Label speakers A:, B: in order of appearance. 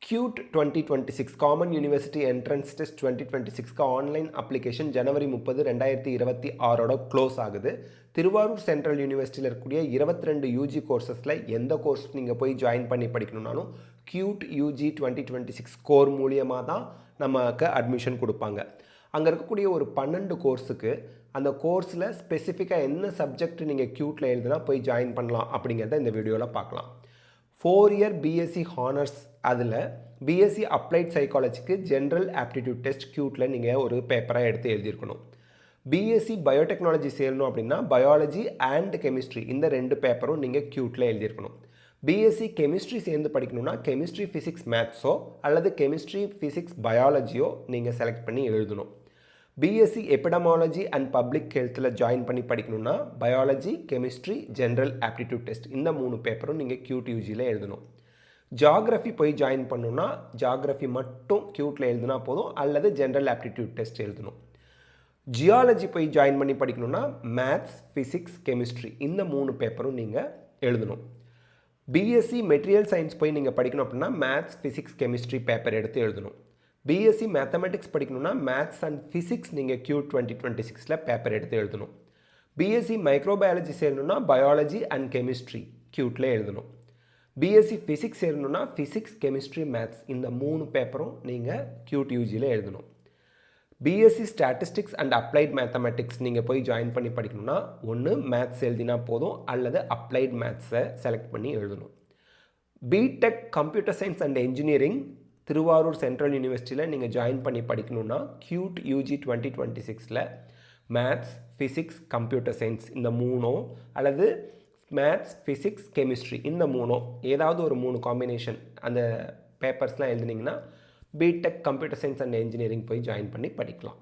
A: QUT 2026 common university entrance test 2026 online application ஜனவரி 30 2026 close ஆகுது. Thiruvarur central யூனிவர்சிட்டியில் இருக்கக்கூடிய 22 யூஜி கோர்சஸில் எந்த கோர்ஸ் நீங்கள் போய் ஜாயின் பண்ணி படிக்கணும்னாலும் QUT UG 2026 கோர் மூலியமாக தான் நமக்கு அட்மிஷன் கொடுப்பாங்க. அங்கே இருக்கக்கூடிய ஒரு 12 கோர்ஸுக்கு அந்த கோர்ஸில் ஸ்பெசிஃபிக்காக என்ன சப்ஜெக்ட் நீங்கள் QUTல எழுதுனா போய் ஜாயின் பண்ணலாம் அப்படிங்கிறத இந்த வீடியோவில் பார்க்கலாம். 4-year BSc ஹானர்ஸ் அதில் BSc அப்ளைட் சைக்காலஜிக்கு ஜென்ரல் ஆப்டிடியூட் டெஸ்ட் QUTல நீங்கள் ஒரு பேப்பராக எடுத்து எழுதியிருக்கணும். BSc பயோடெக்னாலஜி சேரணும் அப்படின்னா பயாலஜி அண்ட் கெமிஸ்ட்ரி இந்த 2 பேப்பரும் நீங்கள் QUTல எழுதியிருக்கணும். BSc கெமிஸ்ட்ரி சேர்ந்து படிக்கணும்னா கெமிஸ்ட்ரி ஃபிசிக்ஸ் மேத்ஸோ அல்லது கெமிஸ்ட்ரி ஃபிசிக்ஸ் பயாலஜியோ நீங்கள் செலக்ட் பண்ணி எழுதணும். BSc எபிடமாலஜி அண்ட் பப்ளிக் ஹெல்த்தில் ஜாயின் பண்ணி படிக்கணும்னா biology chemistry general aptitude test இந்த 3 பேப்பரும் நீங்கள் QUT UGயில் எழுதணும். ஜியாகிரஃபி போய் ஜாயின் பண்ணணும்னா ஜியாகிரஃபி மட்டும் QUTல எழுதுனா போதும் அல்லது ஜென்ரல் ஆப்டிடியூட் டெஸ்ட் எழுதணும். ஜியாலஜி போய் ஜாயின் பண்ணி படிக்கணும்னா மேத்ஸ் ஃபிசிக்ஸ் கெமிஸ்ட்ரி இந்த 3 பேப்பரும் நீங்கள் எழுதணும். BSc மெட்டீரியல் சயின்ஸ் போய் நீங்கள் படிக்கணும் அப்படின்னா மேத்ஸ் ஃபிசிக்ஸ் கெமிஸ்ட்ரி பேப்பர் எடுத்து எழுதணும். BSc மேத்தமெட்டிக்ஸ் படிக்கணும்னா மேத்ஸ் அண்ட் ஃபிசிக்ஸ் நீங்கள் QUT 2026 பேப்பர் எடுத்து எழுதணும். BSc மைக்ரோபயாலஜி சேரணும்னா பயாலஜி அண்ட் கெமிஸ்ட்ரி QUTல எழுதணும். BSc ஃபிசிக்ஸ் சேரணும்னா ஃபிசிக்ஸ் கெமிஸ்ட்ரி மேத்ஸ் இந்த 3 பேப்பரும் நீங்கள் QUT UGயில் எழுதணும். BSc statistics and applied mathematics நீங்கள் போய் ஜாயின் பண்ணி படிக்கணும்னா ஒன்று மேத்ஸ் எழுதினா போதும் அல்லது அப்ளைட் மேத்ஸை செலக்ட் பண்ணி எழுதணும். BTech computer science and engineering Thiruvarur central யூனிவர்சிட்டியில் நீங்கள் ஜாயின் பண்ணி படிக்கணும்னா QUT UG 2026 maths physics computer science இந்த 3 அல்லது மேத்ஸ் ஃபிசிக்ஸ் கெமிஸ்ட்ரி இந்த 3 ஏதாவது ஒரு 3 காம்பினேஷன் அந்த பேப்பர்ஸ்லாம் எழுதுனீங்கன்னா BTech computer science and engineering போய் ஜாயின் பண்ணி படிக்கலாம்.